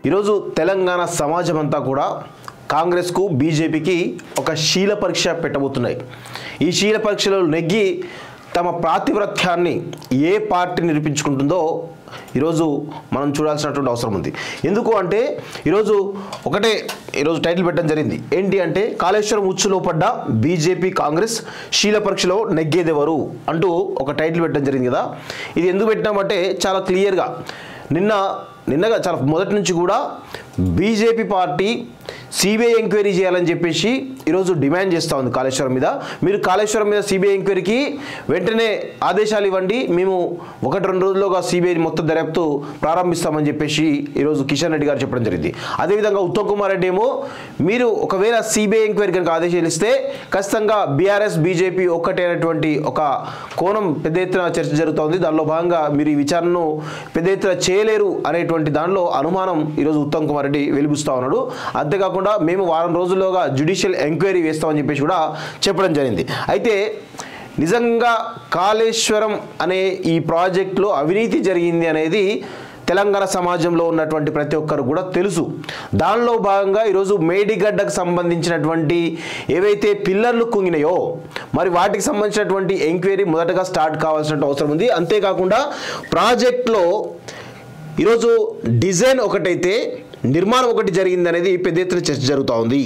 ఈరోజు తెలంగాణ సమాజం అంతా కూడా కాంగ్రెస్కు బీజేపీకి ఒక శీల పరీక్ష పెట్టబోతున్నాయి. ఈ శీల పరీక్షలో నెగ్గి తమ ప్రాతిపత్యాన్ని ఏ పార్టీ నిరూపించుకుంటుందో ఈరోజు మనం చూడాల్సినటువంటి అవసరం ఉంది. ఎందుకు అంటే ఈరోజు టైటిల్ పెట్టడం జరిగింది. ఏంటి అంటే కాళేశ్వరం ఉచ్చులో పడ్డ బీజేపీ కాంగ్రెస్ శీల పరీక్షలో నెగ్గేదెవరు అంటూ ఒక టైటిల్ పెట్టడం జరిగింది కదా. ఇది ఎందుకు పెట్టినామంటే చాలా క్లియర్గా నిన్నగా చాలా మొదటి నుంచి కూడా బీజేపీ పార్టీ సిబిఐ ఎంక్వైరీ చేయాలని చెప్పేసి ఈరోజు డిమాండ్ చేస్తూ ఉంది కాళేశ్వరం మీద. మీరు కాళేశ్వరం మీద సిబిఐ ఎంక్వైరీకి వెంటనే ఆదేశాలు ఇవ్వండి, మేము 1-2 రోజుల్లోగా సిబిఐ మొత్తం దర్యాప్తు ప్రారంభిస్తామని చెప్పేసి ఈరోజు కిషన్ రెడ్డి గారు చెప్పడం జరిగింది. అదేవిధంగా ఉత్తమ్ కుమార్ రెడ్డి ఏమో మీరు ఒకవేళ సిబిఐ ఎంక్వైరీ కనుక ఆదేశాలు ఇస్తే ఖచ్చితంగా బీఆర్ఎస్ బీజేపీ ఒక్కటే అనేటువంటి ఒక కోణం పెద్ద ఎత్తున చర్చ జరుగుతోంది. దానిలో భాగంగా మీరు ఈ విచారణను పెద్ద ఎత్తున చేయలేరు అనేటువంటి దానిలో అనుమానం ఈరోజు ఉత్తమ్ కుమార్ రెడ్డి వెలిబుస్తూ ఉన్నాడు. అంతేకాకుండా మేము 1 రోజుల్లోగా జ్యుడిషియల్ ఎంక్వైరీ వేస్తామని చెప్పేసి కూడా చెప్పడం జరిగింది. అయితే నిజంగా కాళేశ్వరం అనే ఈ ప్రాజెక్టులో అవినీతి జరిగింది అనేది తెలంగాణ సమాజంలో ఉన్నటువంటి ప్రతి ఒక్కరు కూడా తెలుసు. దానిలో భాగంగా ఈరోజు మేడిగడ్డకు సంబంధించినటువంటి ఏవైతే పిల్లర్లు కుంగినాయో మరి వాటికి సంబంధించినటువంటి ఎంక్వైరీ మొదటగా స్టార్ట్ కావాల్సిన అవసరం ఉంది. అంతేకాకుండా ప్రాజెక్టులో ఈరోజు డిజైన్ ఒకటైతే నిర్మాణం ఒకటి జరిగింది అనేది పెద్ద ఎత్తున చర్చ జరుగుతూ ఉంది.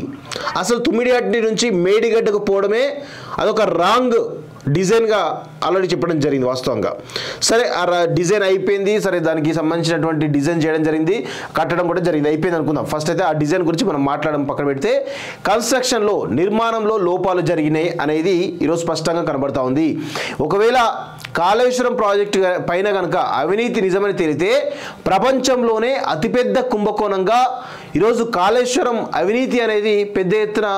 అసలు తుమ్మిడిగడ్డ నుంచి మేడిగడ్డకు పోవడమే అదొక రాంగ్ డిజైన్గా ఆల్రెడీ చెప్పడం జరిగింది. వాస్తవంగా సరే ఆ డిజైన్ అయిపోయింది, సరే దానికి సంబంధించినటువంటి డిజైన్ చేయడం జరిగింది, కట్టడం కూడా జరిగింది, అయిపోయింది అనుకుందాం. ఫస్ట్ అయితే ఆ డిజైన్ గురించి మనం మాట్లాడడం పక్కన పెడితే కన్స్ట్రక్షన్లో నిర్మాణంలో లోపాలు జరిగినాయి అనేది ఈరోజు స్పష్టంగా కనబడతా ఉంది. ఒకవేళ కాళేశ్వరం ప్రాజెక్టు పైన కనుక అవినీతి నిజమని తేలితే ప్రపంచంలోనే అతిపెద్ద కుంభకోణంగా ఈరోజు కాళేశ్వరం అవినీతి అనేది పెద్ద ఎత్తున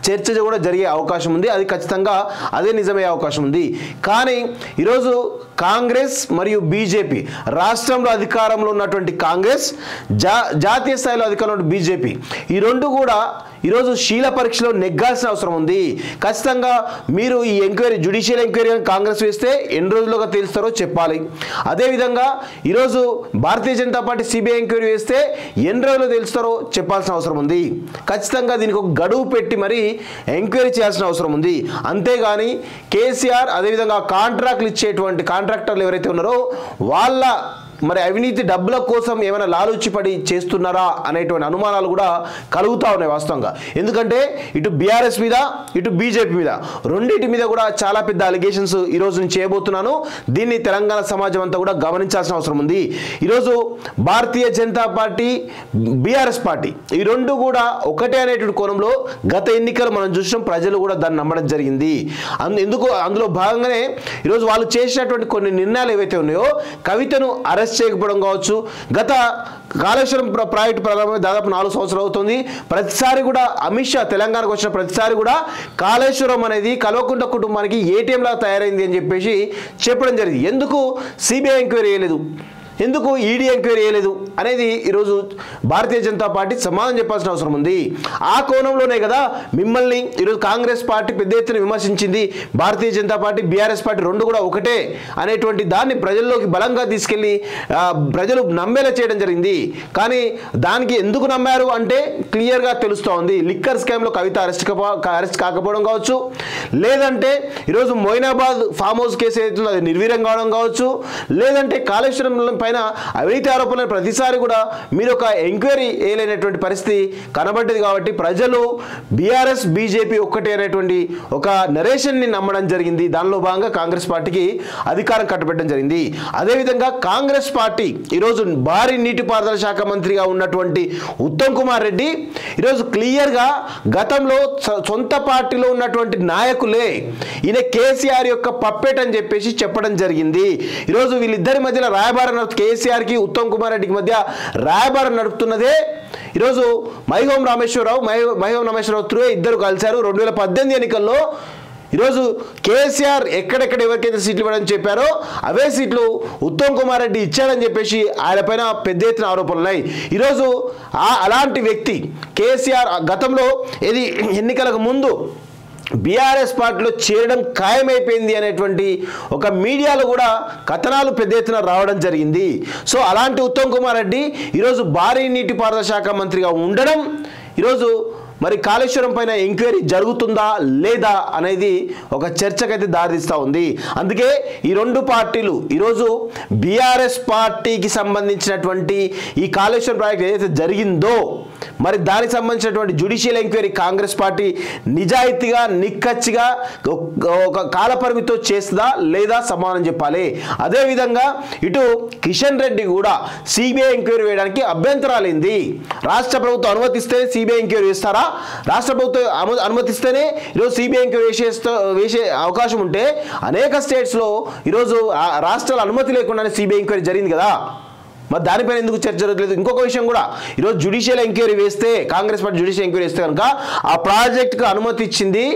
చర్చ కూడా జరిగే అవకాశం ఉంది. అది ఖచ్చితంగా అదే నిజమయ్యే అవకాశం ఉంది. కానీ ఈరోజు కాంగ్రెస్ మరియు బీజేపీ, రాష్ట్రంలో అధికారంలో ఉన్నటువంటి కాంగ్రెస్, జాతీయ స్థాయిలో అధికారంలో ఉన్న బీజేపీ, ఈ రెండు కూడా ఈరోజు శీల పరీక్షలో నెగ్గాల్సిన అవసరం ఉంది. ఖచ్చితంగా మీరు ఈ ఎంక్వైరీ జ్యుడిషియల్ ఎంక్వైరీ కాంగ్రెస్ వేస్తే ఎన్ని రోజులుగా తెలుస్తారో చెప్పాలి. అదేవిధంగా ఈరోజు Bharatiya Janata party CBI enquiry వేస్తే ఎన్ని రోజులు తెలుస్తారో చెప్పాల్సిన అవసరం ఉంది. ఖచ్చితంగా దీనికి ఒక గడువు పెట్టి మరి ఎంక్వైరీ చేయాల్సిన అవసరం ఉంది. అంతేగాని కేసీఆర్ అదేవిధంగా కాంట్రాక్ట్లు ఇచ్చేటువంటి కాంట్రాక్టర్లు ఎవరైతే ఉన్నారో వాళ్ళ మరి అవినీతి డబ్బుల కోసం ఏమైనా లాలూచిపడి చేస్తున్నారా అనేటువంటి అనుమానాలు కూడా కలుగుతూ ఉన్నాయి వాస్తవంగా. ఎందుకంటే ఇటు బీఆర్ఎస్ మీద ఇటు బీజేపీ మీద రెండింటి మీద కూడా చాలా పెద్ద అలిగేషన్స్ ఈరోజు నేను చేయబోతున్నాను. దీన్ని తెలంగాణ సమాజం అంతా కూడా గమనించాల్సిన అవసరం ఉంది. ఈరోజు Bharatiya Janata party, BRS party ఈ రెండు కూడా ఒకటే అనేటువంటి కోణంలో గత ఎన్నికలు మనం చూసినాం, ప్రజలు కూడా దాన్ని నమ్మడం జరిగింది. అందులో భాగంగానే ఈరోజు వాళ్ళు చేసినటువంటి కొన్ని నిర్ణయాలు ఏవైతే ఉన్నాయో, కవితను అరెస్ట్ చేయకపోవడం కావచ్చు, గత కాళేశ్వరం ప్రాజెక్టు ప్రారంభమై దాదాపు 4 సంవత్సరాలు అవుతుంది. ప్రతిసారి కూడా అమిత్ షా తెలంగాణకు వచ్చిన ప్రతిసారి కూడా కాళేశ్వరం అనేది కల్వకుంట్ల కుటుంబానికి ఏటీఎం లా తయారైంది అని చెప్పేసి చెప్పడం జరిగింది. ఎందుకు సిబిఐ ఎంక్వైరీ చేయలేదు, ఎందుకు ఈడీ ఎంక్వైరీ చేయలేదు అనేది ఈరోజు భారతీయ జనతా పార్టీ సమాధానం చెప్పాల్సిన అవసరం ఉంది. ఆ కోణంలోనే కదా మిమ్మల్ని ఈరోజు కాంగ్రెస్ పార్టీ పెద్ద ఎత్తున విమర్శించింది. Bharatiya Janata party, BRS party రెండు కూడా ఒకటే అనేటువంటి దాన్ని ప్రజల్లోకి బలంగా తీసుకెళ్లి ప్రజలు నమ్మేలా చేయడం జరిగింది. కానీ దానికి ఎందుకు నమ్మారు అంటే క్లియర్గా తెలుస్తూ ఉంది. లిక్కర్ స్కామ్లో కవిత అరెస్ట్ కాకపోవడం కావచ్చు, లేదంటే ఈరోజు మొయినాబాద్ ఫామ్ హౌస్ కేసు ఏదైతుందో అది నిర్వీర్యం కావడం కావచ్చు, లేదంటే కాళేశ్వరం పైన అవినీతి ఆరోపణలు ప్రతిసారి కూడా మీరు ఒక ఎంక్వైరీ వేయలేనటువంటి పరిస్థితి కనబడ్డది. కాబట్టి ప్రజలు బీఆర్ఎస్ బీజేపీ ఒక్కటే అనేటువంటి ఒక నరేషన్ని నమ్మడం జరిగింది. దానిలో భాగంగా కాంగ్రెస్ పార్టీకి అధికారం కట్టబెట్టడం జరిగింది. అదేవిధంగా కాంగ్రెస్ పార్టీ ఈరోజు భారీ నీటిపారుదల శాఖ మంత్రిగా ఉన్నటువంటి ఉత్తమ్ కుమార్ రెడ్డి ఈరోజు క్లియర్గా గతంలో సొంత పార్టీలో ఉన్నటువంటి నాయకులే ఈయన కేసీఆర్ యొక్క పప్పెట్ అని చెప్పేసి చెప్పడం జరిగింది. ఈరోజు వీళ్ళిద్దరి మధ్యలో రాయబారం కేసీఆర్కి ఉత్తమ్ కుమార్ రెడ్డికి మధ్య రాయబారం నడుపుతున్నదే ఈరోజు మైహోం రామేశ్వరరావు త్రూ ఇద్దరు కలిశారు. 2018 ఎన్నికల్లో ఈరోజు కేసీఆర్ ఎక్కడెక్కడ ఎవరికైతే సీట్లు ఇవ్వడని చెప్పారో అవే సీట్లు ఉత్తమ్ కుమార్ రెడ్డి ఇచ్చాడని చెప్పేసి ఆయన పైన పెద్ద ఎత్తున ఆరోపణలు ఉన్నాయి. ఈరోజు అలాంటి వ్యక్తి కేసీఆర్ గతంలో ఇది ఎన్నికలకు ముందు బీఆర్ఎస్ పార్టీలో చేరడం ఖాయమైపోయింది అనేటువంటి ఒక మీడియాలో కూడా కథనాలు పెద్ద ఎత్తున రావడం జరిగింది. సో అలాంటి ఉత్తమ్ కుమార్ రెడ్డి ఈరోజు భారీ నీటిపారుదల శాఖ మంత్రిగా ఉండడం ఈరోజు మరి కాళేశ్వరం పైన ఎంక్వైరీ జరుగుతుందా లేదా అనేది ఒక చర్చకైతే దారితీస్తూ ఉంది. అందుకే ఈ రెండు పార్టీలు ఈరోజు బీఆర్ఎస్ పార్టీకి సంబంధించినటువంటి ఈ కాళేశ్వరం ప్రాజెక్ట్ ఏదైతే జరిగిందో మరి దానికి సంబంధించినటువంటి జ్యుడిషియల్ ఎంక్వైరీ కాంగ్రెస్ పార్టీ నిజాయితీగా నిక్కచ్చిగా ఒక కాలపరిమితితో చేస్తుందా లేదా సమానం చెప్పాలి. అదేవిధంగా ఇటు కిషన్ రెడ్డి కూడా సిబిఐ ఎంక్వైరీ వేయడానికి అభ్యంతరాలేంది? రాష్ట్ర ప్రభుత్వం అనుమతిస్తేనే సిబిఐ ఎంక్వైరీ వేస్తారా? రాష్ట్ర ప్రభుత్వం అనుమతిస్తేనే ఈరోజు సిబిఐ ఎంక్వైరీ వేసే అవకాశం ఉంటే అనేక స్టేట్స్లో ఈరోజు రాష్ట్రాల అనుమతి లేకుండానే సిబిఐ ఎంక్వైరీ జరిగింది కదా. మరి దానిపైన ఎందుకు చర్చ జరగలేదు? ఇంకొక విషయం కూడా, ఈరోజు జ్యుడిషియల్ ఎంక్వైరీ వేస్తే కాంగ్రెస్ పార్టీ జ్యుడిషియల్ ఎంక్వైరీ వేస్తే కనుక ఆ ప్రాజెక్టుకు అనుమతి ఇచ్చింది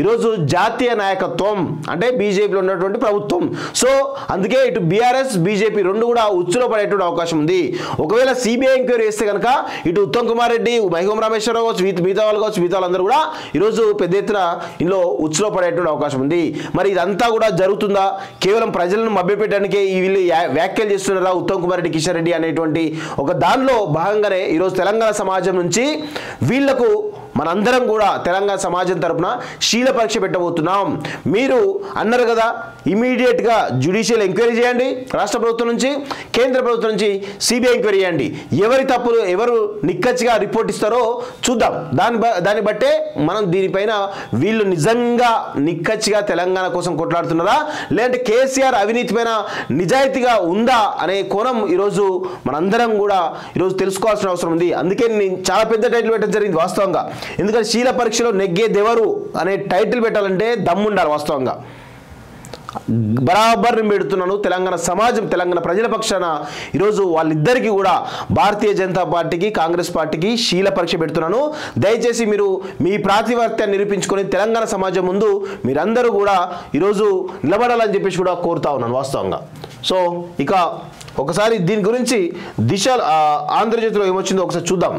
ఈరోజు జాతీయ నాయకత్వం అంటే బీజేపీలో ఉన్నటువంటి ప్రభుత్వం. సో అందుకే ఇటు బీఆర్ఎస్ బీజేపీ రెండు కూడా ఉచ్చులో పడేటువంటి అవకాశం ఉంది. ఒకవేళ సిబిఐ ఎంక్వైరీ వేస్తే కనుక ఇటు ఉత్తమ్ కుమార్ రెడ్డి, మహిగం రామేశ్వరరావు కావచ్చు, మిగతా వాళ్ళు కావచ్చు, మిగతా వాళ్ళందరూ కూడా ఈరోజు పెద్ద ఎత్తున ఇందులో ఉచ్చులో పడేటువంటి అవకాశం ఉంది. మరి ఇదంతా కూడా జరుగుతుందా? కేవలం ప్రజలను మభ్యపెట్టడానికే వీళ్ళు వ్యాఖ్యలు చేస్తున్నారా ఉత్తమ్ కుమార్ రెడ్డి, కిషన్ రెడ్డి అనేటువంటి ఒక దానిలో భాగంగానే ఈరోజు తెలంగాణ సమాజం నుంచి వీళ్లకు మనందరం కూడా తెలంగాణ సమాజం తరపున శీల పరీక్ష పెట్టబోతున్నాం. మీరు అన్నారు కదా ఇమీడియట్గా జ్యుడిషియల్ ఎంక్వైరీ చేయండి, రాష్ట్ర ప్రభుత్వం నుంచి కేంద్ర ప్రభుత్వం నుంచి సిబిఐ ఎంక్వైరీ చేయండి. ఎవరి తప్పులు ఎవరు నిక్కచ్చిగా రిపోర్ట్ ఇస్తారో చూద్దాం. దాన్ని బట్టే మనం దీనిపైన వీళ్ళు నిజంగా నిక్కచ్చిగా తెలంగాణ కోసం కొట్లాడుతున్నారా లేదంటే కేసీఆర్ అవినీతి పైన నిజాయితీగా ఉందా అనే కోణం ఈరోజు మనందరం కూడా ఈరోజు తెలుసుకోవాల్సిన అవసరం ఉంది. అందుకే నేను చాలా పెద్ద టైటిల్ పెట్టడం జరిగింది వాస్తవంగా. ఎందుకంటే శీల పరీక్షలో నెగ్గేదెవరు అనే టైటిల్ పెట్టాలంటే దమ్ముండాలి. వాస్తవంగా బరాబర్ పెడుతున్నాను. తెలంగాణ సమాజం, తెలంగాణ ప్రజల పక్షాన ఈరోజు వాళ్ళిద్దరికీ కూడా భారతీయ జనతా పార్టీకి, కాంగ్రెస్ పార్టీకి శీల పరీక్ష పెడుతున్నాను. దయచేసి మీరు మీ ప్రాతిపత్యాన్ని నిరూపించుకొని తెలంగాణ సమాజం ముందు మీరందరూ కూడా ఈరోజు నిలబడాలని చెప్పేసి కూడా కోరుతా ఉన్నాను వాస్తవంగా. సో ఇక ఒకసారి దీని గురించి దిశ ఆంధ్రజ్యోతిలో ఏమొచ్చిందో ఒకసారి చూద్దాం.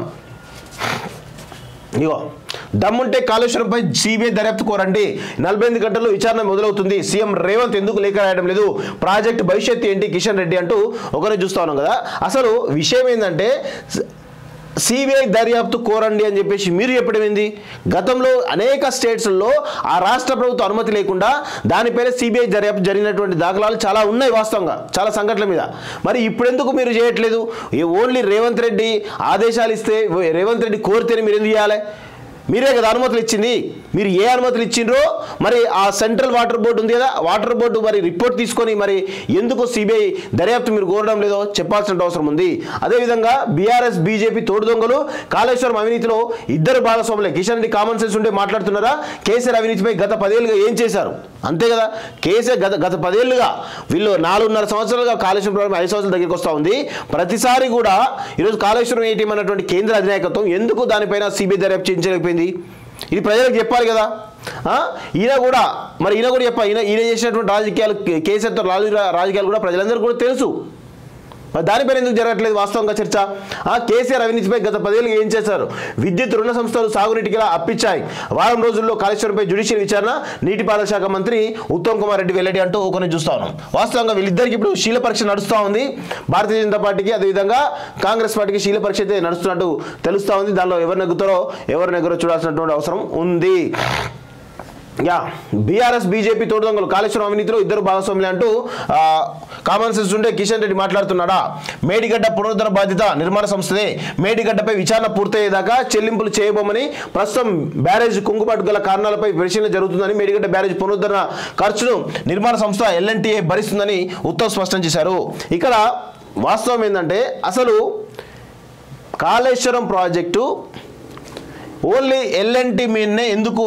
ఇగో దమ్ముంటే కాళేశ్వరంపై సిబిఐ దర్యాప్తు కోరండి, 48 గంటల్లో విచారణ మొదలవుతుంది, సీఎం రేవంత్ ఎందుకు లేఖ రాయడం లేదు, ప్రాజెక్టు భవిష్యత్తు ఏంటి కిషన్ రెడ్డి అంటూ ఒకరిని చూస్తా ఉన్నాం కదా. అసలు విషయం ఏంటంటే సిబిఐ దర్యాప్తు కోరండి అని చెప్పేసి మీరు చెప్పడం ఏంది? గతంలో అనేక స్టేట్స్లో ఆ రాష్ట్ర ప్రభుత్వ అనుమతి లేకుండా దానిపైన సిబిఐ దర్యాప్తు జరిగినటువంటి దాఖలాలు చాలా ఉన్నాయి వాస్తవంగా, చాలా సంఘటనల మీద. మరి ఇప్పుడెందుకు మీరు చేయట్లేదు? ఓన్లీ రేవంత్ రెడ్డి ఆదేశాలు ఇస్తే, రేవంత్ రెడ్డి కోరితేనే మీరు ఎందుకు చేయాలి? మీరే కదా అనుమతులు ఇచ్చింది. మీరు ఏ అనుమతులు ఇచ్చిండ్రో మరి ఆ సెంట్రల్ వాటర్ బోర్డు ఉంది కదా, వాటర్ బోర్డు మరి రిపోర్ట్ తీసుకొని మరి ఎందుకు సిబిఐ దర్యాప్తు మీరు కోరడం లేదో చెప్పాల్సిన అవసరం ఉంది. అదేవిధంగా బీఆర్ఎస్ బీజేపీ తోడు దొంగలు కాళేశ్వరం అవినీతిలో ఇద్దరు భాగస్వాములే. కిషన్ రెడ్డి కామన్ సెన్స్ ఉంటే మాట్లాడుతున్నారా? కేసీఆర్ అవినీతిపై గత 10 ఏళ్ళుగా ఏం చేశారు? అంతే కదా, కేసీఆర్ గత 10 ఏళ్ళుగా వీళ్ళు 4.5 సంవత్సరాలుగా కాళేశ్వరం ప్రారంభం 5 సంవత్సరాల దగ్గరికి వస్తూ ఉంది. ప్రతిసారి కూడా ఈరోజు కాళేశ్వరం ఏటీఎం అన్నటువంటి కేంద్ర అధినాయకత్వం ఎందుకు దానిపైన సిబిఐ దర్యాప్తు చేయించలేకపోయింది? ఇది ప్రజలకు చెప్పాలి కదా. ఈయన కూడా చెప్పాలి. ఈయన చేసినటువంటి రాజకీయాలు, కేసీఆర్తో రాజకీయాలు కూడా ప్రజలందరూ కూడా తెలుసు. మరి దానిపైన ఎందుకు జరగట్లేదు వాస్తవంగా చర్చ? కేసీఆర్ అవినీతిపై గత 10 ఏళ్ళుగా ఏం చేశారు? విద్యుత్ రుణ సంస్థలు సాగునీటికి అప్పించాయి, వారం రోజుల్లో కాళేశ్వరంపై జ్యుడిషియల్ విచారణ, నీటిపారుదల శాఖ మంత్రి ఉత్తమ్ కుమార్ రెడ్డి వెల్లడి అంటూ కొన్ని చూస్తా ఉన్నాం. వాస్తవంగా వీళ్ళిద్దరికి ఇప్పుడు శీల పరీక్ష నడుస్తూ ఉంది. భారతీయ జనతా పార్టీకి అదేవిధంగా కాంగ్రెస్ పార్టీకి శీల పరీక్ష అయితే నడుస్తున్నట్టు తెలుస్తూ ఉంది. దానిలో ఎవరు నెగ్గురో చూడాల్సినటువంటి అవసరం ఉంది. బీఆర్ఎస్ బీజేపీ తోడు దొంగలు కాళేశ్వరం అవినీతిలో ఇద్దరు భాగస్వాములు అంటూ కామన్ సెన్స్ ఉంటే కిషన్ రెడ్డి మాట్లాడుతున్నాడా? మేడిగడ్డ పునరుద్ధరణ బాధ్యత నిర్మాణ సంస్థదే, మేడిగడ్డపై విచారణ పూర్తయ్యేదాకా చెల్లింపులు చేయబోమని, ప్రస్తుతం బ్యారేజ్ కుంగుబాటు గల కారణాలపై పరిశీలన జరుగుతుందని, మేడిగడ్డ బ్యారేజ్ పునరుద్ధరణ ఖర్చును నిర్మాణ సంస్థ ఎల్ఎన్టీఏ భరిస్తుందని ఉత్తమ్ స్పష్టం చేశారు. ఇక్కడ వాస్తవం ఏంటంటే అసలు కాళేశ్వరం ప్రాజెక్టు ఓన్లీ ఎల్ఎన్టీ మీదనే ఎందుకు,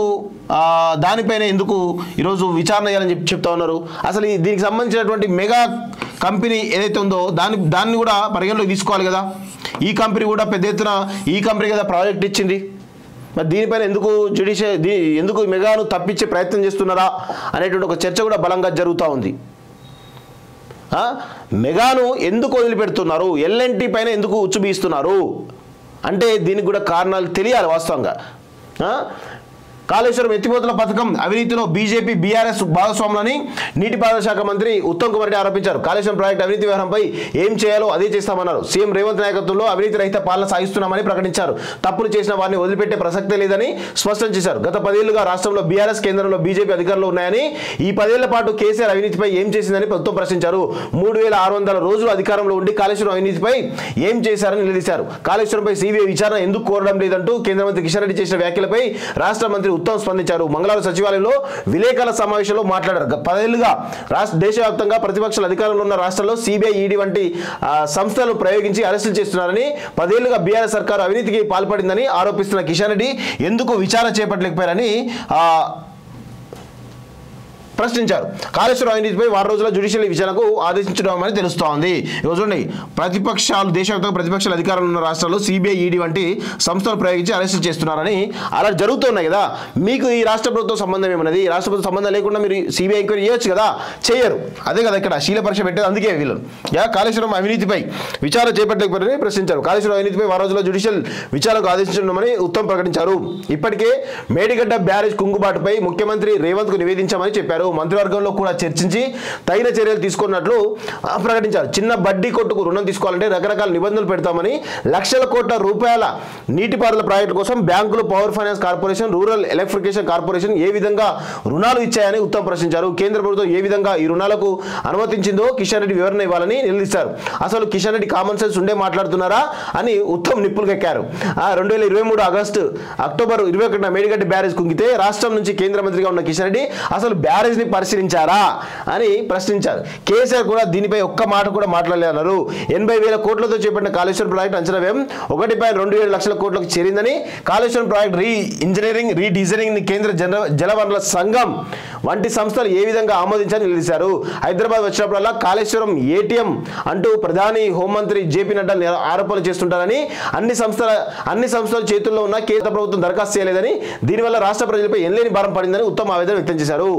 దానిపైన ఎందుకు ఈరోజు విచారణ చేయాలని చెప్తా ఉన్నారు? అసలు దీనికి సంబంధించినటువంటి మెగా కంపెనీ ఏదైతే ఉందో దాన్ని కూడా పరిగణలోకి తీసుకోవాలి కదా. ఈ కంపెనీ కూడా పెద్ద ఎత్తున ఈ కంపెనీ కదా ప్రాజెక్ట్ ఇచ్చింది. మరి దీనిపైన ఎందుకు మెగాను తప్పించే ప్రయత్నం చేస్తున్నారా అనేటువంటి ఒక చర్చ కూడా బలంగా జరుగుతూ ఉంది. మెగాను ఎందుకు వదిలిపెడుతున్నారు, ఎల్ఎన్టీ పైన ఎందుకు ఉచ్చుబీస్తున్నారు అంటే దీనికి కూడా కారణాలు తెలియాలి వాస్తవంగా. కాళేశ్వరం ఎత్తిపోతల పథకం అవినీతిలో బీజేపీ బీఆర్ఎస్ భాగస్వాములని నీటిపారుదల శాఖ మంత్రి ఉత్తమ్ కుమార్ రెడ్డి ఆరోపించారు. కాళేశ్వరం ప్రాజెక్టు అవినీతి వ్యవహారంపై ఏం చేయాలో అదే చేస్తామన్నారు. సీఎం రేవంత్ నాయకత్వంలో అవినీతి రహిత పాలన సాగిస్తున్నామని ప్రకటించారు. తప్పులు చేసిన వారిని వదిలిపెట్టే ప్రసక్తే లేదని స్పష్టం చేశారు. గత 10 ఏళ్లుగా రాష్ట్రంలో బీఆర్ఎస్ కేంద్రంలో బీజేపీ అధికారంలో ఉన్నాయని, ఈ 10 ఏళ్ల పాటు కేసీఆర్ అవినీతిపై ఏం చేసిందని ప్రభుత్వం ప్రశ్నించారు. 3600 రోజులు అధికారంలో ఉండి కాళేశ్వరం అవినీతిపై ఏం చేశారని నిలదీశారు. కాళేశ్వరంపై సిబిఐ విచారణ ఎందుకు కోరడం లేదంటూ కేంద్ర మంత్రి కిషన్ రెడ్డి చేసిన వ్యాఖ్యలపై రాష్ట్ర మంత్రి ఉత్తమ్ స్పందించారు. మంగళవారం సచివాలయంలో విలేకరుల సమావేశంలో మాట్లాడారు. 10 ఏళ్లుగా దేశవ్యాప్తంగా ప్రతిపక్షాల అధికారంలో ఉన్న రాష్ట్రాల్లో సిబిఐ ఈడీ వంటి సంస్థలు ప్రయోగించి అరెస్టులు చేస్తున్నారని, 10 ఏళ్లుగా బీఆర్ఎస్ సర్కారు అవినీతికి పాల్పడిందని ఆరోపిస్తున్న కిషన్ రెడ్డి ఎందుకు విచారణ చేపట్టలేకపోయారని ప్రశ్నించారు. కాళేశ్వరం అవినీతిపై 6 రోజుల జ్యుడిషియల్ విచారణకు ఆదేశించడమని తెలుస్తోంది. చూడండి, ప్రతిపక్షాలు దేశవ్యాప్తంగా ప్రతిపక్షాల అధికారంలో ఉన్న రాష్ట్రాల్లో సిబిఐ ఈడీ వంటి సంస్థలు ప్రయోగించి అరెస్ట్ చేస్తున్నారని అలా జరుగుతున్నాయి కదా. మీకు ఈ రాష్ట్ర ప్రభుత్వం సంబంధం ఏమన్నది? రాష్ట్ర ప్రభుత్వం సంబంధం లేకుండా మీరు సిబిఐ ఎంక్వైరీ చేయొచ్చు కదా, చేయరు. అదే కదా ఇక్కడ శీల పరీక్ష పెట్టేది. అందుకే వీళ్ళు కాళేశ్వరం అవినీతిపై విచారణ చేపట్టలేకపోయారని ప్రశ్నించారు. కాళేశ్వరం అవినీతిపై 6 రోజుల జ్యుడిషియల్ విచారణకు ఆదేశించడమని ఉత్తమ్ ప్రకటించారు. ఇప్పటికే మేడిగడ్డ బ్యారేజ్ కుంగుబాటుపై ముఖ్యమంత్రి రేవంత్ కు నివేదించామని చెప్పారు. మంత్రివర్గంలో కూడా చర్చించి తగిన చర్యలు తీసుకున్నట్లు ప్రకటించారు. చిన్న బడ్డీ కొట్టుకు రుణం తీసుకోవాలంటే రకరకాల నిబంధనలు పెడతామని, లక్షల కోట్ల రూపాయల నీటిపారుదల ప్రాజెక్టు కోసం బ్యాంకులు, power finance corporation, rural electrification corporation ఏ విధంగా రుణాలు ఇచ్చాయని ఉత్తమ్ ప్రశ్నించారు. కేంద్ర ప్రభుత్వం ఏ విధంగా ఈ రుణాలకు అనుమతించిందో కిషన్ రెడ్డి వివరణ ఇవ్వాలని నిలదీశారు. అసలు కిషన్ రెడ్డి కామన్ సెన్స్ ఉండే మాట్లాడుతున్నారా అని ఉత్తమ్ నిప్పులుకెక్కారు. 2023 అక్టోబర్ 21న మేడిగడ్డ బ్యారేజ్ కుంగితే రాష్ట్రం నుంచి కేంద్ర మంత్రిగా ఉన్న కిషన్ రెడ్డి అసలు బ్యారేజ్ ని పరిశీలించారా అని ప్రశ్నించారు. కేసీఆర్ కూడా దీనిపై ఒక్క మాట కూడా మాట్లాడలేదన్నారు. 80,000 కోట్లతో చేపట్టిన కాళేశ్వరం ప్రాజెక్టు అంచనా వ్యయం 1.27 లక్షల కోట్లకు చేరిందని, కాళేశ్వరం ప్రాజెక్టు ఇంజనీరింగ్ రీడిజైనింగ్ కేంద్ర జలవనరుల సంఘం వంటి సంస్థలు ఏ విధంగా ఆమోదించాలని నిలదీశారు. హైదరాబాద్ వచ్చినప్పుడల్లా కాళేశ్వరం ఏటీఎం అంటూ ప్రధాని హోంమంత్రి జేపీ నడ్డా ఆరోపణలు చేస్తుంటారని, అన్ని సంస్థల చేతుల్లో ఉన్న కేంద్ర ప్రభుత్వం దరఖాస్తు చేయలేదని, దీనివల్ల రాష్ట్ర ప్రజలపై ఎనలేని భారం పడిందని ఉత్తమ్ ఆవేదన వ్యక్తం చేశారు.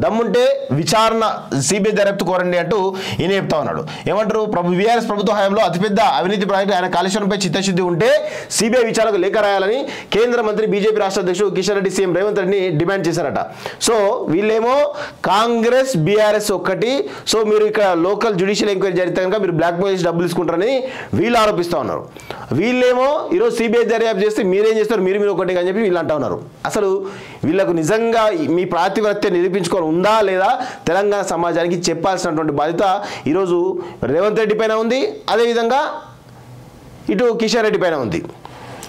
దమ్ముంటే విచారణ సిబిఐ దర్యాప్తు కోరండి అంటూ ఈయన చెప్తా ఉన్నాడు. ఏమంటారు? బీఆర్ఎస్ ప్రభుత్వ హయాంలో అతిపెద్ద అవినీతి ప్రాజెక్టు ఆయన కాళేశ్వరంపై చిత్తశుద్ధి ఉంటే సిబిఐ విచారణకు లేఖ రాయాలని కేంద్ర మంత్రి బీజేపీ రాష్ట్ర అధ్యక్షుడు కిషన్ రెడ్డి సీఎం రేవంత్ రెడ్డిని డిమాండ్ చేశారట. సో వీళ్ళేమో కాంగ్రెస్ బీఆర్ఎస్ ఒక్కటి, సో మీరు ఇక్కడ లోకల్ జ్యుడిషియల్ ఎంక్వైరీ జరిగితే కనుక మీరు బ్లాక్ మెయిల్ చేసి డబ్బులు తీసుకుంటారని వీళ్ళు ఆరోపిస్తూ ఉన్నారు. వీళ్ళేమో ఈరోజు సిబిఐ దర్యాప్తు చేస్తే మీరేం చేస్తారు, మీరు ఒకటి అని చెప్పి వీళ్ళు అంటూ ఉన్నారు. అసలు వీళ్ళకు నిజంగా మీ ప్రాతిపత్యం నిరూపించుకొని ఉందా లేదా తెలంగాణ సమాజానికి చెప్పాల్సినటువంటి బాధ్యత ఈరోజు రేవంత్ రెడ్డి పైన ఉంది, అదేవిధంగా ఇటు కిషన్ రెడ్డి పైన ఉంది.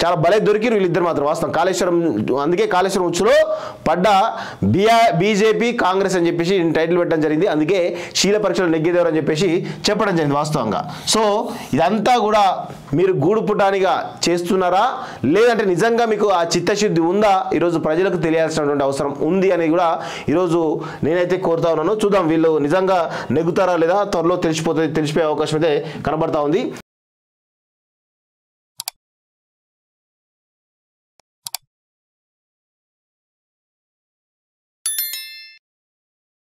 చాలా భలే దొరికిరు వీళ్ళిద్దరు మాత్రం వాస్తవం. కాళేశ్వరం, అందుకే కాళేశ్వరం ఉచ్చులో పడ్డ బీజేపీ కాంగ్రెస్ అని చెప్పేసి టైటిల్ పెట్టడం జరిగింది. అందుకే శీల పరీక్షలు నెగ్గేదేవారు అని చెప్పేసి చెప్పడం జరిగింది వాస్తవంగా. సో ఇదంతా కూడా మీరు గూడు పుటానిగా చేస్తున్నారా, లేదంటే నిజంగా మీకు ఆ చిత్తశుద్ధి ఉందా, ఈరోజు ప్రజలకు తెలియాల్సినటువంటి అవసరం ఉంది అని కూడా ఈరోజు నేనైతే కోరుతా ఉన్నాను. చూద్దాం వీళ్ళు నిజంగా నెగ్గుతారా లేదా, త్వరలో తెలిసిపోయే అవకాశం అయితే కనబడతా ఉంది.